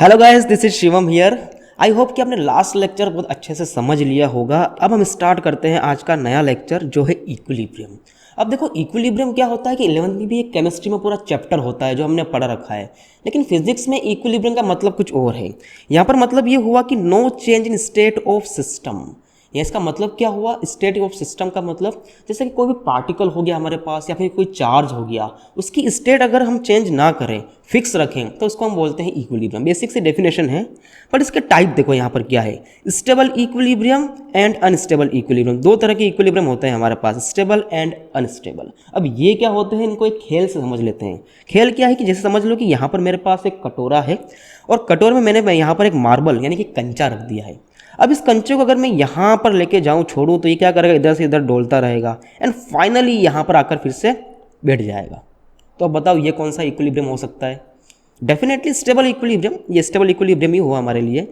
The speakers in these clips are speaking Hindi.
Hello guys, this is Shivam here. I hope कि आपने लास्ट लेक्चर बहुत अच्छे से समझ लिया होगा। अब हम स्टार्ट करते हैं आज का नया लेक्चर जो है इक्विलिब्रियम। अब देखो इक्विलिब्रियम क्या होता है कि 11वीं में भी एक केमिस्ट्री में पूरा चैप्टर होता है जो हमने पढ़ा रखा है, लेकिन फिजिक्स में इक्विलिब्रियम का मतलब कुछ और है। यहाँ पर मतलब ये हुआ कि no change in state of system. या इसका मतलब क्या हुआ, स्टेट ऑफ सिस्टम का मतलब जैसे कि कोई भी पार्टिकल हो गया हमारे पास या फिर कोई चार्ज हो गया, उसकी स्टेट अगर हम चेंज ना करें, फिक्स रखें, तो उसको हम बोलते हैं इक्विलिब्रियम। बेसिक से डेफिनेशन है, बट इसके टाइप देखो यहाँ पर क्या है। Stable equilibrium and unstable equilibrium, दो तरह के इक्विलिब्रियम होते हैं हमारे पास, स्टेबल एंड अनस्टेबल। अब ये क्या होते हैं, इनको एक खेल से समझ लेते हैं। खेल क्या है कि जैसे समझ लो कि यहाँ पर मेरे पास एक कटोरा है और कटोरे में मैंने यहाँ पर एक मार्बल यानी कि कंचा रख दिया है। अब इस कंचे को अगर मैं यहाँ पर लेके जाऊँ, छोड़ूँ, तो ये क्या करेगा, इधर से इधर डोलता रहेगा एंड फाइनली यहाँ पर आकर फिर से बैठ जाएगा। तो अब बताओ ये कौन सा इक्विलिब्रियम हो सकता है? Definitely stable equilibrium. ये स्टेबल इक्विलिब्रियम ही हुआ हमारे लिए।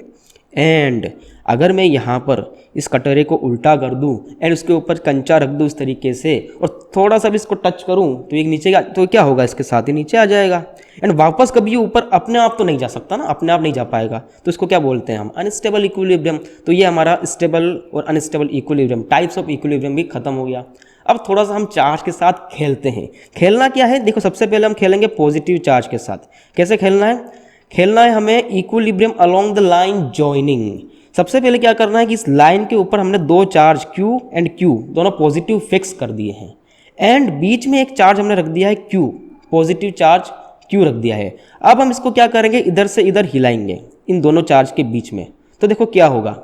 एंड अगर मैं यहाँ पर इस कटोरे को उल्टा कर दूँ एंड उसके ऊपर कंचा रख दूँ इस तरीके से और थोड़ा सा भी इसको टच करूँ तो एक नीचे का, तो क्या होगा, इसके साथ ही नीचे आ जाएगा एंड वापस कभी ये ऊपर अपने आप तो नहीं जा सकता ना, अपने आप नहीं जा पाएगा। तो इसको क्या बोलते हैं हम, अनस्टेबल इक्विलिब्रियम। तो ये हमारा स्टेबल और unstable equilibrium, types of equilibrium भी खत्म हो गया। अब थोड़ा सा हम चार्ज के साथ खेलते हैं। खेलना क्या है, देखो सबसे पहले हम खेलेंगे पॉजिटिव चार्ज के साथ। कैसे खेलना है? खेलना है हमें equilibrium along the line joining. सबसे पहले क्या करना है कि इस लाइन के ऊपर हमने दो चार्ज Q एंड Q दोनों पॉजिटिव फिक्स कर दिए हैं एंड बीच में एक चार्ज हमने रख दिया है Q, पॉजिटिव चार्ज Q रख दिया है। अब हम इसको क्या करेंगे, इधर से इधर हिलाएंगे इन दोनों चार्ज के बीच में। तो देखो क्या होगा,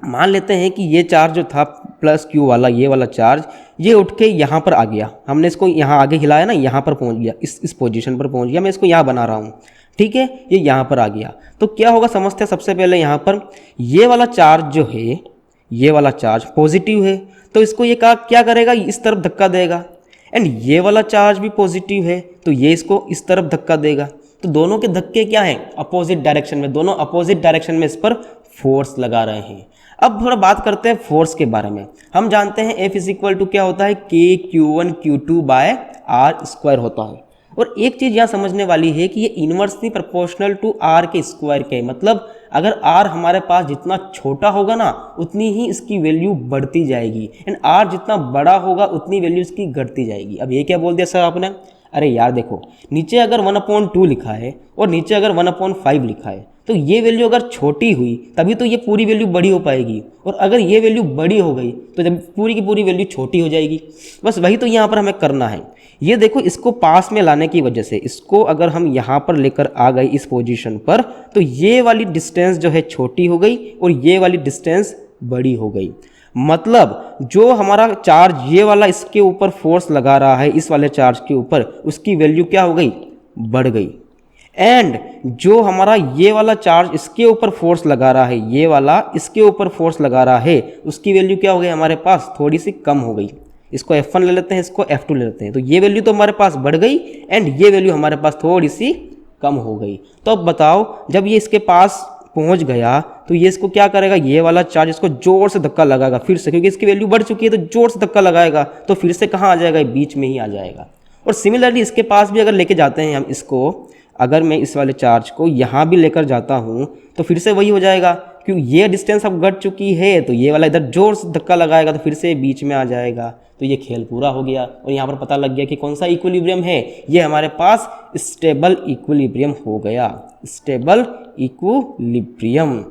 मान लेते हैं कि ये चार्ज जो था प्लस Q वाला, ये वाला चार्ज, ये उठ के यहाँ पर आ गया। हमने इसको यहाँ आगे हिलाया ना, यहाँ पर पहुँच गया, इस पोजीशन पर पहुँच गया। मैं इसको यहाँ बना रहा हूँ, ठीक है, ये यहाँ पर आ गया। तो क्या होगा समझते हैं। सबसे पहले यहाँ पर ये वाला चार्ज जो है, ये वाला चार्ज पॉजिटिव है, तो इसको ये क्या करेगा, इस तरफ धक्का देगा एंड ये वाला चार्ज भी पॉजिटिव है तो ये इसको इस तरफ धक्का देगा। तो दोनों के धक्के क्या हैं, अपोजिट डायरेक्शन में, दोनों अपोजिट डायरेक्शन में इस पर फोर्स लगा रहे हैं। अब थोड़ा बात करते हैं फोर्स के बारे में। हम जानते हैं F इज इक्वल टू क्या होता है, KQ1Q2/R² होता है। और एक चीज़ यहाँ समझने वाली है कि ये इनवर्सली प्रोपोर्शनल टू R के स्क्वायर के, मतलब अगर R हमारे पास जितना छोटा होगा ना, उतनी ही इसकी वैल्यू बढ़ती जाएगी एंड R जितना बड़ा होगा उतनी वैल्यू इसकी घटती जाएगी। अब ये क्या बोल दिया सर आपने? अरे यार देखो, नीचे अगर 1/2 लिखा है और नीचे अगर 1/5 लिखा है, तो ये वैल्यू अगर छोटी हुई तभी तो ये पूरी वैल्यू बड़ी हो पाएगी, और अगर ये वैल्यू बड़ी हो गई तो जब पूरी की पूरी वैल्यू छोटी हो जाएगी। बस वही तो यहाँ पर हमें करना है। ये देखो, इसको पास में लाने की वजह से, इसको अगर हम यहाँ पर लेकर आ गए इस पोजीशन पर, तो ये वाली डिस्टेंस जो है छोटी हो गई और ये वाली डिस्टेंस बड़ी हो गई। मतलब जो हमारा चार्ज ये वाला इसके ऊपर फोर्स लगा रहा है, इस वाले चार्ज के ऊपर, उसकी वैल्यू क्या हो गई, बढ़ गई। एंड जो हमारा ये वाला चार्ज इसके ऊपर फोर्स लगा रहा है, ये वाला इसके ऊपर फोर्स लगा रहा है, उसकी वैल्यू क्या हो गई हमारे पास, थोड़ी सी कम हो गई। इसको F1 ले लेते हैं, इसको F2 ले लेते हैं। तो ये वैल्यू तो हमारे पास बढ़ गई एंड ये वैल्यू हमारे पास थोड़ी सी कम हो गई। तो अब बताओ, जब ये इसके पास पहुंच गया तो ये इसको क्या करेगा, ये वाला चार्ज इसको जोर से धक्का लगाएगा फिर से, क्योंकि इसकी वैल्यू बढ़ चुकी है, तो जोर से धक्का लगाएगा तो फिर से कहाँ आ जाएगा, बीच में ही आ जाएगा। और सिमिलरली इसके पास भी अगर लेके जाते हैं हम इसको, अगर मैं इस वाले चार्ज को यहाँ भी लेकर जाता हूँ तो फिर से वही हो जाएगा, क्योंकि ये डिस्टेंस अब घट चुकी है, तो ये वाला इधर जोर से धक्का लगाएगा तो फिर से बीच में आ जाएगा। तो ये खेल पूरा हो गया और यहाँ पर पता लग गया कि कौन सा इक्विलिब्रियम है, ये हमारे पास स्टेबल इक्विलिब्रियम हो गया, स्टेबल इक्विलिब्रियम।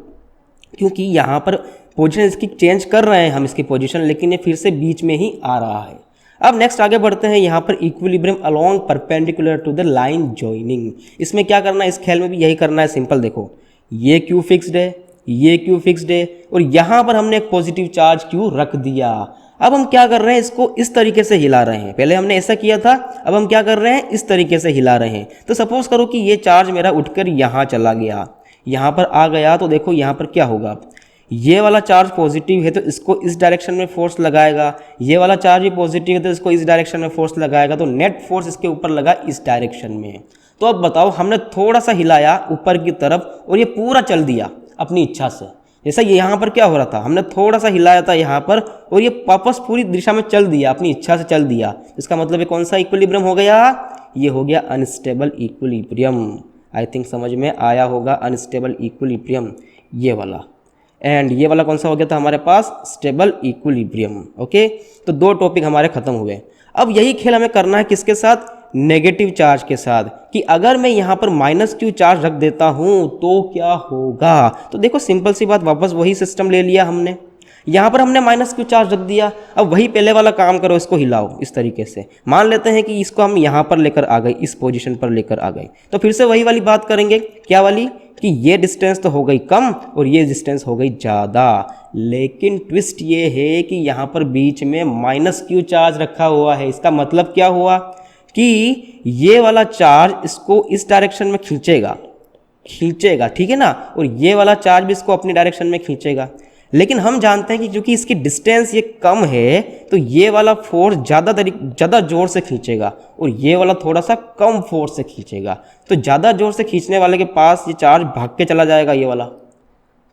क्योंकि यहाँ पर पोजीशन इसकी चेंज कर रहे हैं हम, इसकी पोजीशन, लेकिन ये फिर से बीच में ही आ रहा है। अब नेक्स्ट आगे बढ़ते हैं, यहाँ पर equilibrium along perpendicular to the line joining. इसमें क्या करना है, इस खेल में भी यही करना है। सिंपल देखो, ये Q फिक्स्ड है, ये Q फिक्स्ड है और यहाँ पर हमने एक पॉजिटिव चार्ज Q रख दिया। अब हम क्या कर रहे हैं, इसको इस तरीके से हिला रहे हैं। पहले हमने ऐसा किया था, अब हम क्या कर रहे हैं, इस तरीके से हिला रहे हैं। तो सपोज करो कि ये चार्ज मेरा उठकर यहाँ चला गया, यहाँ पर आ गया, तो देखो यहाँ पर क्या होगा, ये वाला चार्ज पॉजिटिव है तो इसको इस डायरेक्शन में फोर्स लगाएगा, ये वाला चार्ज भी पॉजिटिव है तो इसको इस डायरेक्शन में फोर्स लगाएगा, तो नेट फोर्स इसके ऊपर लगा इस डायरेक्शन में। तो अब बताओ, हमने थोड़ा सा हिलाया ऊपर की तरफ और ये पूरा चल दिया अपनी इच्छा से। जैसा ये यहाँ पर क्या हो रहा था, हमने थोड़ा सा हिलाया था यहाँ पर और ये वापस पूरी दिशा में चल दिया, अपनी इच्छा से चल दिया। इसका मतलब ये कौन सा इक्विलिब्रियम हो गया, ये हो गया अनस्टेबल इक्विलिब्रियम। आई थिंक समझ में आया होगा, अनस्टेबल इक्विलिब्रियम ये वाला, एंड ये वाला कौन सा हो गया था हमारे पास, स्टेबल इक्विलिब्रियम। ओके, तो 2 टॉपिक हमारे खत्म हुए। अब यही खेल हमें करना है किसके साथ, नेगेटिव चार्ज के साथ, कि अगर मैं यहाँ पर -q चार्ज रख देता हूँ तो क्या होगा। तो देखो सिंपल सी बात, वापस वही सिस्टम ले लिया हमने, यहाँ पर हमने -q चार्ज रख दिया। अब वही पहले वाला काम करो, इसको हिलाओ इस तरीके से। मान लेते हैं कि इसको हम यहाँ पर लेकर आ गए, इस पोजीशन पर लेकर आ गए, तो फिर से वही वाली बात करेंगे, क्या वाली, कि ये डिस्टेंस तो हो गई कम और ये डिस्टेंस हो गई ज़्यादा, लेकिन ट्विस्ट ये है कि यहाँ पर बीच में -q चार्ज रखा हुआ है। इसका मतलब क्या हुआ कि ये वाला चार्ज इसको इस डायरेक्शन में खींचेगा, ठीक है ना, और ये वाला चार्ज भी इसको अपनी डायरेक्शन में खींचेगा। लेकिन हम जानते हैं कि क्योंकि इसकी डिस्टेंस ये कम है तो ये वाला फोर्स ज़्यादा जोर से खींचेगा और ये वाला थोड़ा सा कम फोर्स से खींचेगा। तो ज़्यादा जोर से खींचने वाले के पास ये चार्ज भाग के चला जाएगा, ये वाला।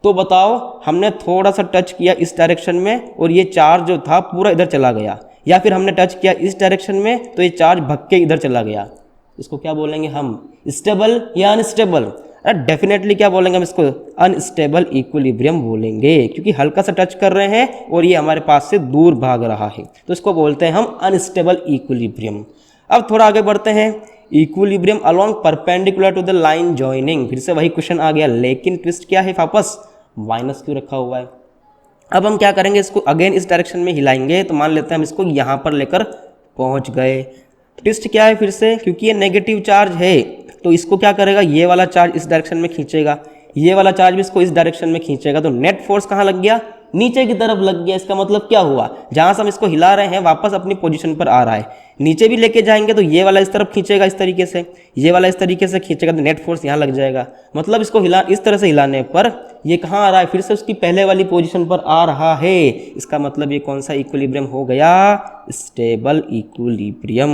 तो बताओ, हमने थोड़ा सा टच किया इस डायरेक्शन में और ये चार्ज जो था पूरा इधर चला गया, या फिर हमने टच किया इस डायरेक्शन में तो ये चार्ज भाग के इधर चला गया। इसको क्या बोलेंगे हम, स्टेबल या अनस्टेबल? डेफिनेटली क्या बोलेंगे हम इसको, अनस्टेबल इक्विलिब्रियम बोलेंगे, क्योंकि हल्का सा टच कर रहे हैं और ये हमारे पास से दूर भाग रहा है, तो इसको बोलते हैं हम अनस्टेबल इक्विलिब्रियम। अब थोड़ा आगे बढ़ते हैं, equilibrium along perpendicular to the line joining. फिर से वही क्वेश्चन आ गया, लेकिन ट्विस्ट क्या है, वापस -q रखा हुआ है। अब हम क्या करेंगे, इसको अगेन इस डायरेक्शन में हिलाएंगे, तो मान लेते हैं हम इसको यहाँ पर लेकर पहुँच गए। ट्विस्ट क्या है फिर से, क्योंकि ये नेगेटिव चार्ज है तो इसको क्या करेगा, ये वाला चार्ज इस डायरेक्शन में खींचेगा, ये वाला चार्ज भी इसको इस डायरेक्शन में खींचेगा, तो नेट फोर्स कहाँ लग गया, नीचे की तरफ लग गया। इसका मतलब क्या हुआ, जहां से हम इसको हिला रहे हैं वापस अपनी पोजीशन पर आ रहा है, नीचे भी लेके जाएंगे तो ये वाला इस तरफ खींचेगा इस तरीके से, ये वाला इस तरीके से खींचेगा, तो नेट फोर्स यहाँ लग जाएगा। मतलब इसको इस तरह से हिलाने पर ये कहाँ आ रहा है, फिर से उसकी पहले वाली पोजीशन पर आ रहा है। इसका मतलब ये कौन सा इक्विलिब्रियम हो गया, स्टेबल इक्विलिब्रियम।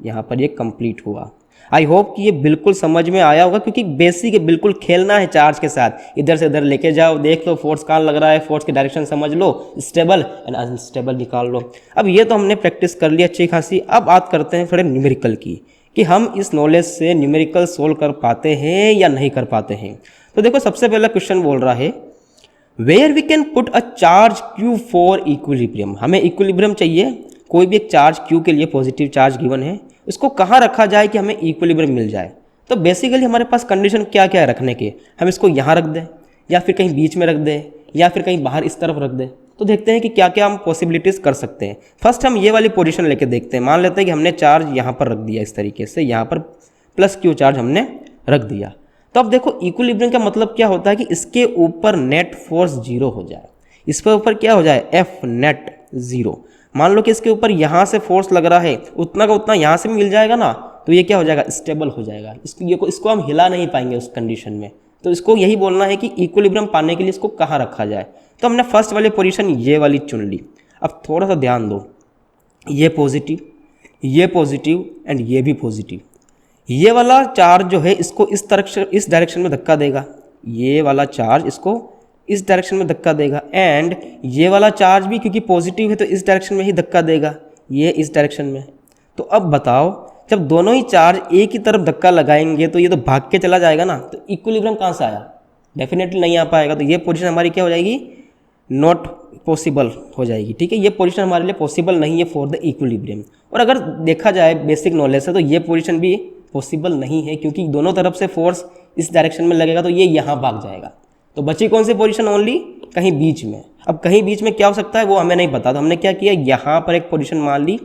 यहाँ पर ये कंप्लीट हुआ। आई होप कि ये बिल्कुल समझ में आया होगा, क्योंकि बेसिक है, बिल्कुल खेलना है चार्ज के साथ, इधर से इधर लेके जाओ, देख लो फोर्स कहाँ लग रहा है, फोर्स की डायरेक्शन समझ लो, स्टेबल एंड अनस्टेबल निकाल लो। अब ये तो हमने प्रैक्टिस कर ली अच्छी खासी। अब बात करते हैं थोड़े न्यूमेरिकल की, कि हम इस नॉलेज से न्यूमेरिकल सोल्व कर पाते हैं या नहीं कर पाते हैं। तो देखो सबसे पहला क्वेश्चन बोल रहा है, where we can put a charge Q for equilibrium. हमें इक्विलिब्रियम चाहिए, कोई भी एक चार्ज Q के लिए पॉजिटिव चार्ज गिवन है, इसको कहाँ रखा जाए कि हमें इक्विलिब्रियम मिल जाए। तो बेसिकली हमारे पास कंडीशन क्या क्या है रखने के, हम इसको यहाँ रख दें, या फिर कहीं बीच में रख दें, या फिर कहीं बाहर इस तरफ रख दें। तो देखते हैं कि क्या क्या हम पॉसिबिलिटीज़ कर सकते हैं। फर्स्ट हम ये वाली पोजीशन लेके देखते हैं। मान लेते हैं कि हमने चार्ज यहाँ पर रख दिया इस तरीके से, यहाँ पर +Q चार्ज हमने रख दिया। तो अब देखो इक्विलिब्रियम का मतलब क्या होता है कि इसके ऊपर नेट फोर्स 0 हो जाए, इसके ऊपर क्या हो जाए, F नेट 0। मान लो कि इसके ऊपर यहाँ से फोर्स लग रहा है, उतना का उतना यहाँ से भी मिल जाएगा ना, तो ये क्या हो जाएगा, स्टेबल हो जाएगा। इसको हम हिला नहीं पाएंगे उस कंडीशन में। तो इसको यही बोलना है कि इक्विलिब्रियम पाने के लिए इसको कहाँ रखा जाए। तो हमने फर्स्ट वाली पोजीशन ये वाली चुन ली। अब थोड़ा सा ध्यान दो, ये पॉजिटिव एंड ये भी पॉजिटिव। ये वाला चार्ज जो है इसको इस डायरेक्शन में धक्का देगा, ये वाला चार्ज इसको इस डायरेक्शन में धक्का देगा, एंड ये वाला चार्ज भी क्योंकि पॉजिटिव है तो इस डायरेक्शन में ही धक्का देगा, ये इस डायरेक्शन में। तो अब बताओ, जब दोनों ही चार्ज एक ही तरफ धक्का लगाएंगे तो ये तो भाग के चला जाएगा ना, तो इक्विलिब्रियम कहाँ से आया, डेफिनेटली नहीं आ पाएगा। तो ये पोजीशन हमारी क्या हो जाएगी, नॉट पॉसिबल हो जाएगी। ठीक है, ये पोजीशन हमारे लिए पॉसिबल नहीं है फॉर द इक्विलिब्रियम। और अगर देखा जाए बेसिक नॉलेज से तो ये पोजीशन भी पॉसिबल नहीं है, क्योंकि दोनों तरफ से फोर्स इस डायरेक्शन में लगेगा तो ये यहाँ भाग जाएगा। तो बची कौन सी पोजीशन, ओनली कहीं बीच में। अब कहीं बीच में क्या हो सकता है वो हमें नहीं पता, तो हमने क्या किया, यहाँ पर एक पोजीशन मान ली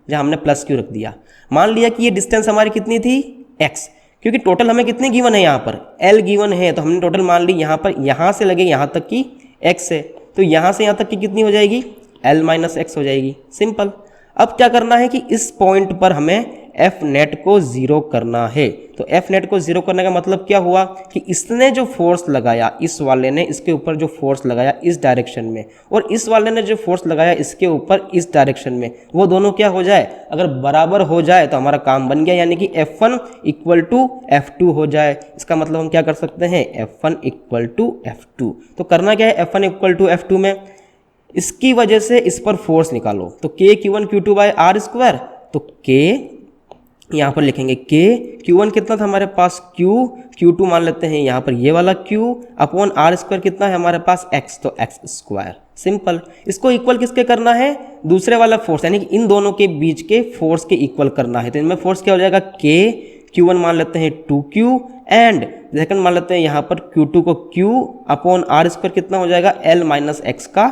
जहाँ हमने +Q रख दिया। मान लिया कि ये डिस्टेंस हमारी कितनी थी, x, क्योंकि टोटल हमें कितने गिवन है, यहाँ पर L गिवन है, तो हमने टोटल मान ली यहाँ पर, यहाँ से लगे यहाँ तक की x है, तो यहाँ से यहाँ तक की कितनी हो जाएगी, L - x हो जाएगी, सिंपल। अब क्या करना है कि इस पॉइंट पर हमें F नेट को 0 करना है। तो F नेट को 0 करने का मतलब क्या हुआ कि इसने जो फोर्स लगाया, इस वाले ने इसके ऊपर जो फोर्स लगाया इस डायरेक्शन में, और इस वाले ने जो फोर्स लगाया इसके ऊपर इस डायरेक्शन में, वो दोनों क्या हो जाए, अगर बराबर हो जाए तो हमारा काम बन गया, यानी कि F1 = F2 हो जाए। इसका मतलब हम क्या कर सकते हैं, F1 = F2। तो करना क्या है, F1 = F2 में इसकी वजह से इस पर फोर्स निकालो। तो K Q1 Q2/R², तो K यहाँ पर लिखेंगे के, Q1 कितना था हमारे पास Q, Q2 मान लेते हैं यहाँ पर ये वाला Q अपॉन आर स्क्वायर कितना है हमारे पास X, तो एक्स स्क्वायर। सिंपल। इसको इक्वल किसके करना है, दूसरे वाला फोर्स, यानी कि इन दोनों के बीच के फोर्स के इक्वल करना है। तो इनमें फोर्स क्या हो जाएगा K, Q1 मान लेते हैं 2Q एंड सेकंड मान लेते हैं यहाँ पर Q2 को Q अपॉन आर स्क्वायर कितना हो जाएगा L माइनस एक्स का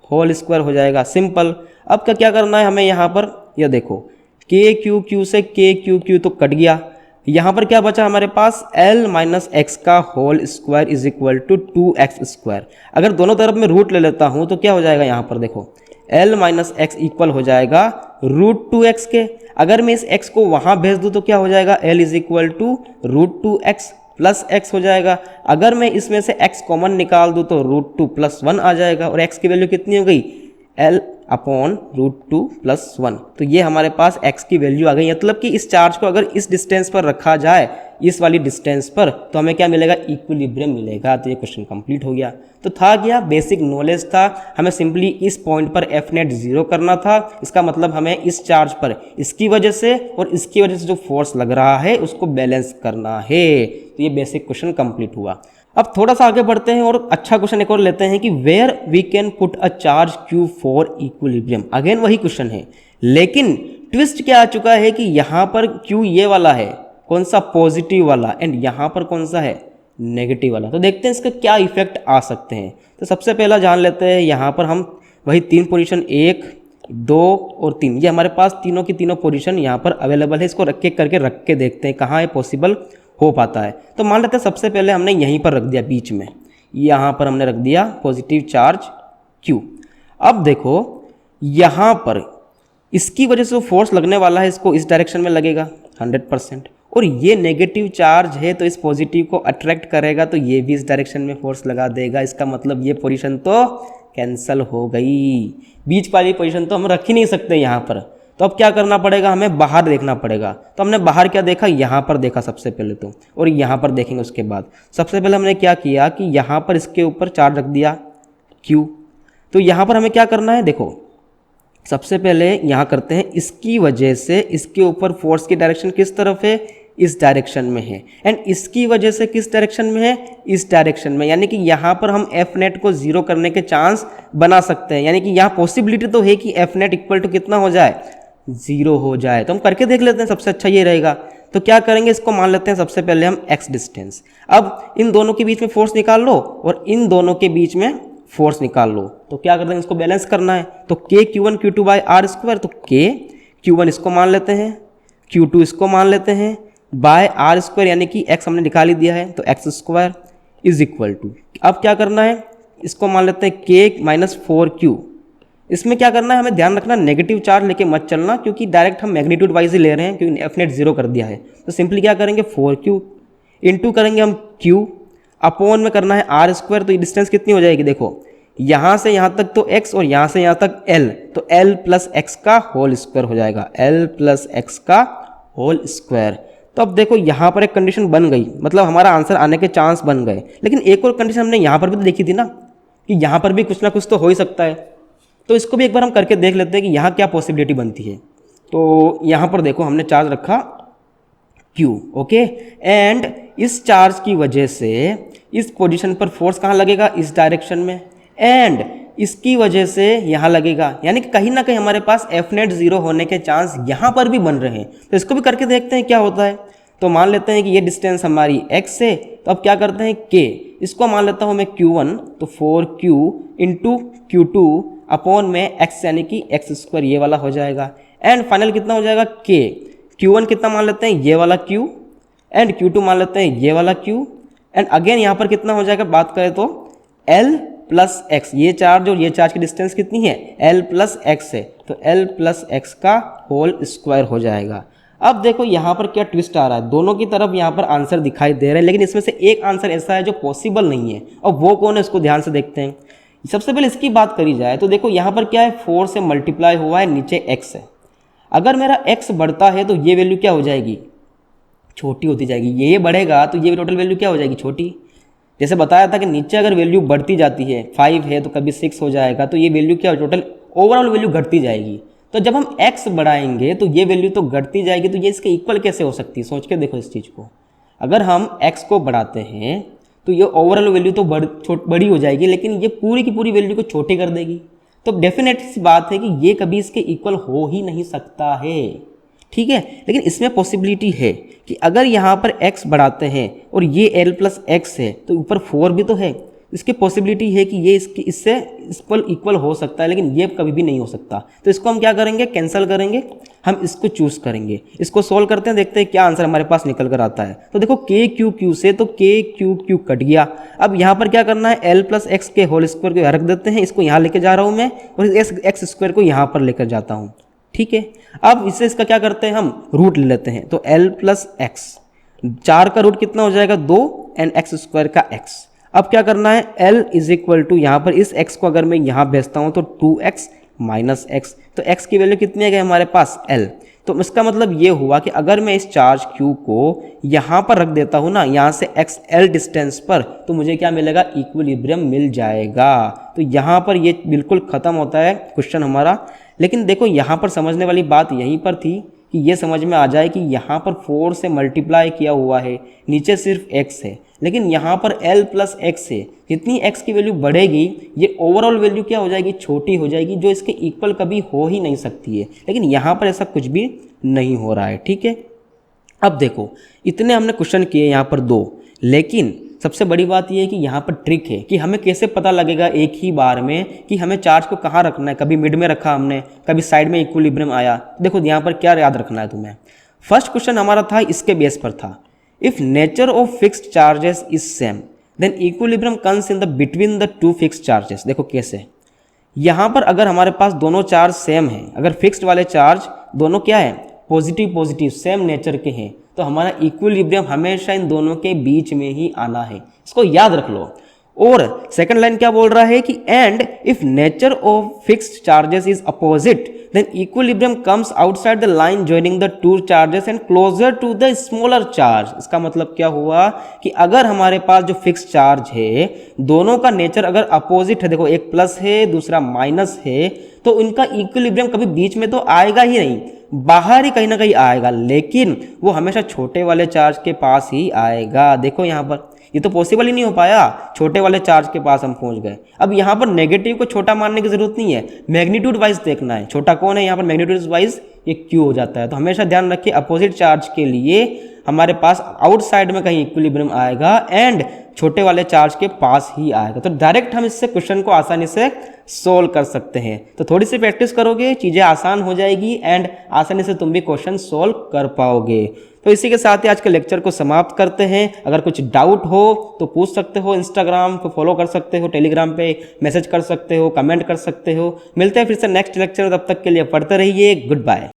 होल स्क्वायर हो जाएगा। सिंपल। अब क्या करना है हमें यहाँ पर, यह देखो के क्यू क्यू से के क्यू क्यू तो कट गया, यहाँ पर क्या बचा हमारे पास L माइनस एक्स का whole square is equal to 2x square. अगर दोनों तरफ में रूट ले लेता हूँ तो क्या हो जाएगा यहाँ पर देखो L माइनस एक्स इक्वल हो जाएगा रूट 2x के। अगर मैं इस x को वहाँ भेज दूँ तो क्या हो जाएगा L is equal to root 2x plus x हो जाएगा। अगर मैं इसमें से x कॉमन निकाल दूँ तो रूट 2 प्लस 1 आ जाएगा और x की वैल्यू कितनी हो गई L अपॉन रूट 2 प्लस 1। तो ये हमारे पास x की वैल्यू आ गई। मतलब कि इस चार्ज को अगर इस डिस्टेंस पर रखा जाए, इस वाली डिस्टेंस पर, तो हमें क्या मिलेगा, इक्विलिब्रियम मिलेगा। तो ये क्वेश्चन कंप्लीट हो गया। तो था क्या, बेसिक नॉलेज था, हमें सिंपली इस पॉइंट पर एफ नेट 0 करना था। इसका मतलब हमें इस चार्ज पर इसकी वजह से और इसकी वजह से जो फोर्स लग रहा है उसको बैलेंस करना है। तो ये बेसिक क्वेश्चन कंप्लीट हुआ। अब थोड़ा सा आगे बढ़ते हैं और अच्छा क्वेश्चन एक और लेते हैं कि where we can put a charge Q for equilibrium. Again वही क्वेश्चन है, लेकिन ट्विस्ट क्या आ चुका है कि यहाँ पर Q ये वाला है, कौन सा, पॉजिटिव वाला, एंड यहाँ पर कौन सा है, नेगेटिव वाला। तो देखते हैं इसका क्या इफेक्ट आ सकते हैं। तो सबसे पहला जान लेते हैं, यहाँ पर हम वही 3 पोजीशन 1, 2 और 3, ये हमारे पास तीनों की तीनों पोजीशन यहाँ पर अवेलेबल है। इसको रख के देखते हैं कहाँ है पॉसिबल हो पाता है। तो मान लेते हैं सबसे पहले हमने यहीं पर रख दिया बीच में, यहाँ पर हमने रख दिया पॉजिटिव चार्ज Q। अब देखो यहाँ पर इसकी वजह से जो फोर्स लगने वाला है इसको इस डायरेक्शन में लगेगा 100%, और ये नेगेटिव चार्ज है तो इस पॉजिटिव को अट्रैक्ट करेगा, तो ये भी इस डायरेक्शन में फोर्स लगा देगा। इसका मतलब ये पोजीशन तो कैंसिल हो गई, बीच वाली पोजीशन तो हम रख ही नहीं सकते यहाँ पर। तो अब क्या करना पड़ेगा, हमें बाहर देखना पड़ेगा। तो हमने बाहर क्या देखा, यहाँ पर देखा सबसे पहले तो, और यहाँ पर देखेंगे उसके बाद। सबसे पहले हमने क्या किया कि यहाँ पर इसके ऊपर चार्ज रख दिया Q। तो यहाँ पर हमें क्या करना है, देखो सबसे पहले यहाँ करते हैं, इसकी वजह से इसके ऊपर फोर्स की डायरेक्शन किस तरफ है, इस डायरेक्शन में है, एंड इसकी वजह से किस डायरेक्शन में है, इस डायरेक्शन में। यानी कि यहाँ पर हम एफ नेट को 0 करने के चांस बना सकते हैं। यानी कि यहाँ पॉसिबिलिटी तो है कि एफ नेट इक्वल टू कितना हो जाए, 0 हो जाए। तो हम करके देख लेते हैं, सबसे अच्छा ये रहेगा। तो क्या करेंगे, इसको मान लेते हैं सबसे पहले हम x डिस्टेंस। अब इन दोनों के बीच में फोर्स निकाल लो और इन दोनों के बीच में फोर्स निकाल लो। तो क्या करते हैं, इसको बैलेंस करना है। तो k Q1 Q2 by r square, तो k Q1 इसको मान लेते हैं, Q2 इसको मान लेते हैं, बाय आर स्क्वायर यानी कि x हमने निकाल ही दिया है, तो x square is equal to, अब क्या करना है, इसको मान लेते हैं k माइनस 4Q। इसमें क्या करना है, हमें ध्यान रखना नेगेटिव चार्ज लेके मत चलना, क्योंकि डायरेक्ट हम मैग्नीट्यूड वाइज ही ले रहे हैं, क्योंकि एफ नेट 0 कर दिया है। तो सिंपली क्या करेंगे, 4Q इंटू करेंगे हम Q, अपॉन में करना है आर स्क्वायर। तो ये डिस्टेंस कितनी हो जाएगी, देखो यहाँ से यहाँ तक तो x और यहाँ से यहाँ तक L, तो L प्लस एक्स का होल स्क्वायर हो जाएगा, L प्लस एक्स का होल स्क्वायर। तो अब देखो यहाँ पर एक कंडीशन बन गई, मतलब हमारा आंसर आने के चांस बन गए। लेकिन एक और कंडीशन हमने यहाँ पर भी तो देखी थी ना, कि यहाँ पर भी कुछ ना कुछ तो हो ही सकता है। तो इसको भी एक बार हम करके देख लेते हैं कि यहाँ क्या पॉसिबिलिटी बनती है। तो यहाँ पर देखो हमने चार्ज रखा Q, ओके, एंड इस चार्ज की वजह से इस पोजीशन पर फोर्स कहाँ लगेगा, इस डायरेक्शन में, एंड इसकी वजह से यहाँ लगेगा। यानी कि कहीं ना कहीं हमारे पास एफ नेट 0 होने के चांस यहाँ पर भी बन रहे हैं। तो इसको भी करके देखते हैं क्या होता है। तो मान लेते हैं कि ये डिस्टेंस हमारी x है, तो अब क्या करते हैं k, इसको मान लेता हूँ मैं Q1, तो 4Q इंटू Q2 अपॉन में x यानी कि एक्स स्क्वायर ये वाला हो जाएगा, एंड फाइनल कितना हो जाएगा k। Q1 कितना मान लेते हैं, ये वाला Q, एंड Q2 मान लेते हैं ये वाला Q, एंड अगेन यहाँ पर कितना हो जाएगा, बात करें तो L प्लस एक्स, ये चार्ज और ये चार्ज की डिस्टेंस कितनी है, L प्लस एक्स है, तो L प्लस एक्स का होल स्क्वायर हो जाएगा। अब देखो यहाँ पर क्या ट्विस्ट आ रहा है, दोनों की तरफ यहाँ पर आंसर दिखाई दे रहे हैं, लेकिन इसमें से एक आंसर ऐसा है जो पॉसिबल नहीं है, और वो कौन है उसको ध्यान से देखते हैं। सबसे पहले इसकी बात करी जाए तो देखो यहाँ पर क्या है, 4 से मल्टीप्लाई हुआ है, नीचे x है। अगर मेरा x बढ़ता है तो ये वैल्यू क्या हो जाएगी, छोटी होती जाएगी। ये बढ़ेगा तो ये टोटल वैल्यू क्या हो जाएगी, छोटी। जैसे बताया था कि नीचे अगर वैल्यू बढ़ती जाती है, 5 है तो कभी 6 हो जाएगा, तो ये वैल्यू क्या हो, टोटल ओवरऑल वैल्यू घटती जाएगी। तो जब हम x बढ़ाएंगे तो ये वैल्यू तो घटती जाएगी, तो ये इसके इक्वल कैसे हो सकती है? सोच के देखो इस चीज़ को। अगर हम x को बढ़ाते हैं तो ये ओवरऑल वैल्यू तो बड़ी हो जाएगी, लेकिन ये पूरी की पूरी वैल्यू को छोटी कर देगी। तो डेफिनेट सी बात है कि ये कभी इसके इक्वल हो ही नहीं सकता है, ठीक है। लेकिन इसमें पॉसिबिलिटी है कि अगर यहाँ पर x बढ़ाते हैं और ये l प्लस एक्स है तो ऊपर 4 भी तो है, इसकी पॉसिबिलिटी है कि ये इससे इक्वल हो सकता है, लेकिन ये कभी भी नहीं हो सकता। तो इसको हम क्या करेंगे? कैंसिल करेंगे, हम इसको चूज करेंगे। इसको सोल्व करते हैं, देखते हैं क्या आंसर हमारे पास निकल कर आता है। तो देखो k क्यू क्यू से तो k क्यू क्यू कट गया। अब यहाँ पर क्या करना है? l प्लस एक्स के होल स्क्वायर को यहाँ रख देते हैं, इसको यहाँ लेके जा रहा हूँ मैं, और एक्स स्क्वायर को यहाँ पर लेकर जाता हूँ, ठीक है। अब इससे इसका क्या करते हैं? हम रूट ले लेते हैं। तो l प्लस एक्स, 4 का रूट कितना हो जाएगा? 2 एंड एक्स स्क्वायर का x। अब क्या करना है? l इज इक्वल टू यहाँ पर इस x को अगर मैं यहाँ भेजता हूँ तो 2x माइनस एक्स, तो x की वैल्यू कितनी है हमारे पास? l। तो इसका मतलब ये हुआ कि अगर मैं इस चार्ज q को यहाँ पर रख देता हूँ ना, यहाँ से x l डिस्टेंस पर, तो मुझे क्या मिलेगा? इक्विलिब्रियम मिल जाएगा। तो यहाँ पर ये बिल्कुल ख़त्म होता है क्वेश्चन हमारा। लेकिन देखो यहाँ पर समझने वाली बात यहीं पर थी कि ये समझ में आ जाए कि यहाँ पर 4 से मल्टीप्लाई किया हुआ है, नीचे सिर्फ x है, लेकिन यहाँ पर l प्लस एक्स है। जितनी x की वैल्यू बढ़ेगी ये ओवरऑल वैल्यू क्या हो जाएगी? छोटी हो जाएगी, जो इसके इक्वल कभी हो ही नहीं सकती है। लेकिन यहाँ पर ऐसा कुछ भी नहीं हो रहा है, ठीक है। अब देखो इतने हमने क्वेश्चन किए यहाँ पर 2, लेकिन सबसे बड़ी बात यह है कि यहाँ पर ट्रिक है कि हमें कैसे पता लगेगा एक ही बार में कि हमें चार्ज को कहाँ रखना है। कभी मिड में रखा हमने, कभी साइड में इक्विलिब्रियम आया। देखो यहाँ पर क्या याद रखना है तुम्हें। फर्स्ट क्वेश्चन हमारा था इसके बेस पर था, if nature of fixed charges is same then equilibrium comes in the between the two fixed charges. देखो कैसे, यहाँ पर अगर हमारे पास दोनों चार्ज सेम है, अगर फिक्स्ड वाले चार्ज दोनों क्या है? पॉजिटिव पॉजिटिव सेम नेचर के हैं, तो हमारा इक्विलिब्रियम हमेशा इन दोनों के बीच में ही आना है, इसको याद रख लो। और सेकंड लाइन क्या बोल रहा है कि and if nature of fixed charges is opposite then equilibrium comes outside the line joining the two charges and closer to the smaller charge. इसका मतलब क्या हुआ कि अगर हमारे पास जो फिक्स्ड चार्ज है दोनों का नेचर अगर अपोजिट है, देखो एक प्लस है दूसरा माइनस है, तो इनका इक्विलिब्रियम कभी बीच में तो आएगा ही नहीं, बाहर ही कहीं ना कहीं आएगा, लेकिन वो हमेशा छोटे वाले चार्ज के पास ही आएगा। देखो यहाँ पर ये तो पॉसिबल ही नहीं हो पाया, छोटे वाले चार्ज के पास हम पहुंच गए। अब यहाँ पर नेगेटिव को छोटा मानने की जरूरत नहीं है, मैग्नीट्यूड वाइज देखना है। छोटा कौन है यहाँ पर? मैग्नीट्यूड वाइज ये क्यू हो जाता है। तो हमेशा ध्यान रखिए अपोजिट चार्ज के लिए हमारे पास आउटसाइड में कहीं इक्विलिब्रियम आएगा एंड छोटे वाले चार्ज के पास ही आएगा। तो डायरेक्ट हम इससे क्वेश्चन को आसानी से सोल्व कर सकते हैं। तो थोड़ी सी प्रैक्टिस करोगे चीज़ें आसान हो जाएगी एंड आसानी से तुम भी क्वेश्चन सोल्व कर पाओगे। तो इसी के साथ ही आज के लेक्चर को समाप्त करते हैं। अगर कुछ डाउट हो तो पूछ सकते हो, इंस्टाग्राम पे फॉलो कर सकते हो, टेलीग्राम पे मैसेज कर सकते हो, कमेंट कर सकते हो। मिलते हैं फिर से नेक्स्ट लेक्चर, तब तक के लिए पढ़ते रहिए। Good bye.